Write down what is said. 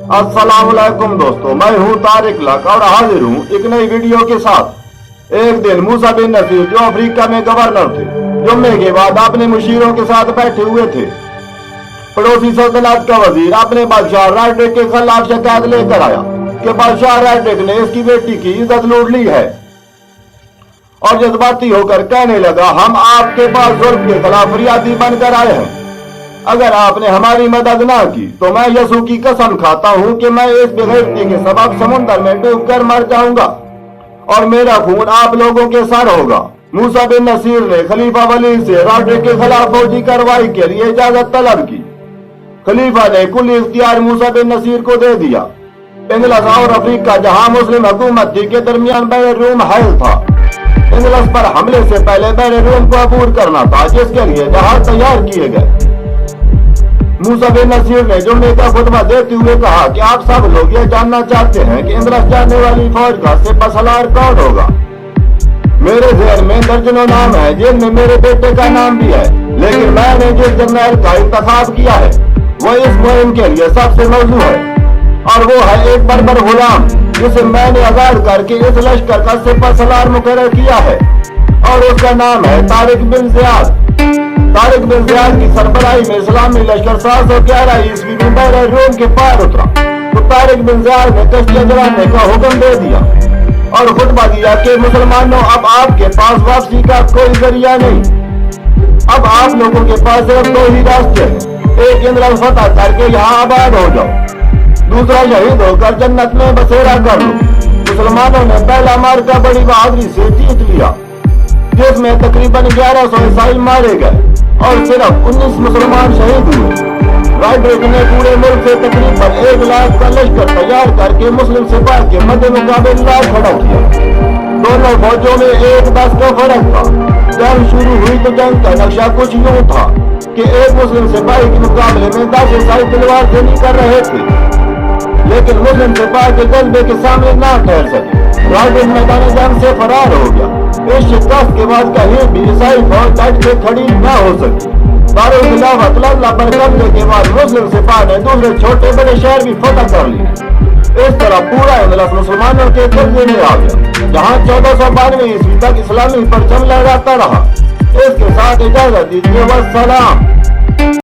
अस्सलाम वालेकुम दोस्तों, मैं हूं तारिक लक और हाजिर हूं एक नई वीडियो के साथ। एक दिन मूसा बिन नसीर जो अफ्रीका में गवर्नर थे, जुम्मे के बाद अपने मुशीरों के साथ बैठे हुए थे। पड़ोसी सल्तनत का वजीर अपने बादशाह रायड्रिक के खिलाफ शिकायत लेकर आया कि बादशाह रायड्रिक ने इसकी बेटी की इज्जत लूट ली है और जज्बाती होकर कहने लगा, हम आपके पास जुल्म के खिलाफ फरियादी बनकर आए हैं। अगर आपने हमारी मदद ना की तो मैं यसू की कसम खाता हूं कि मैं इस बेगैरती के सबब समुद्र में डूबकर मर जाऊंगा और मेरा खून आप लोगों के सर होगा। मूसा बिन नसीर ने खलीफा वलीद से रायड्रिक के खिलाफ फौजी कार्रवाई के लिए इजाजत तलब की। खलीफा ने कुल इख्तियार मूसा बिन नसीर को दे दिया। इंग्लिश और अफ्रीका जहां मुस्लिम हुकूमत थी के दरमियान बैर रूम हायल था। इंग्लिश पर हमले से पहले बैर रूम को अबूर करना था, जिसके लिए जहाज तैयार किए गए। मूसा बिन नसीर ने जुम्मे का खुतबा देते हुए कहा कि आप सब लोग ये जानना चाहते हैं कि इंग्लिश जाने वाली फौज का सिपहसालार कौन होगा। मेरे ज़हन में दर्जनों नाम है, जिनमें मेरे बेटे का नाम भी है, लेकिन मैंने जिस जर्नैल का इंतखाब किया है वो इस मुहिम के लिए सबसे मौजूद है और वो है एक बर्बर गुलाम, जिसे मैंने आजाद करके इस लश्कर का सिपहसालार मुकर्रर किया है और उसका नाम है Tariq bin Ziyad. Tariq bin Ziyad की सरबराही में इस्लामी लश्कर 711 ईस्वी में बहरे रूम के पार उतरा तो तारिक बिन ज़ियाद ने कश्तियां जलाने का हुक्म दे दिया और खुतबा दिया कि मुसलमानों, अब आपके पास वापसी का कोई जरिया नहीं। अब आप लोगों के पास सिर्फ दो ही रास्ते हैं, एक इंग्लैंड फतह करके यहाँ आबाद हो जाओ, दूसरा शहीद होकर जन्नत में बसेरा कर लो। मुसलमानों ने पहला मार्का बड़ी बहादुरी से जीत लिया, जिसमें तकरीबन 1100 ईसाई मारे गए और सिर्फ 19 मुसलमान शहीद हुए। रायड्रिक ने पूरे मुल्क से तकरीबन 1 लाख का लश्कर तैयार करके मुस्लिम सिपाह के मद्दे मुकाबला खड़ा किया। दोनों फौजों में 1-10 का फर्क था। जंग शुरू हुई तो जंग का नक्शा कुछ यूं था कि एक मुस्लिम सिपाही के मुकाबले में 10 ईसाई तलवार से नहीं कर रहे थे, लेकिन मुस्लिम सिपाही के जज्बे के सामने ना ठहर सके। रायड्रिक मैदान जंग से फरार हो गया। इस शिकस्त के बाद कहीं भी ईसाई फौज डट के खड़ी न हो सकी। दारुल खिलाफत लल्ला पर कब्जे के बाद मुस्लिम सिपाह ने दूसरे छोटे बड़े शहर भी फतह कर लिए। इस तरह पूरा इंग्लिश मुसलमानों के कब्जे में आ गया, जहां 1492 ईस्वी तक इस्लामी परचम लहराता रहा। इसके साथ इजाजत दीजिए, वस्सलाम।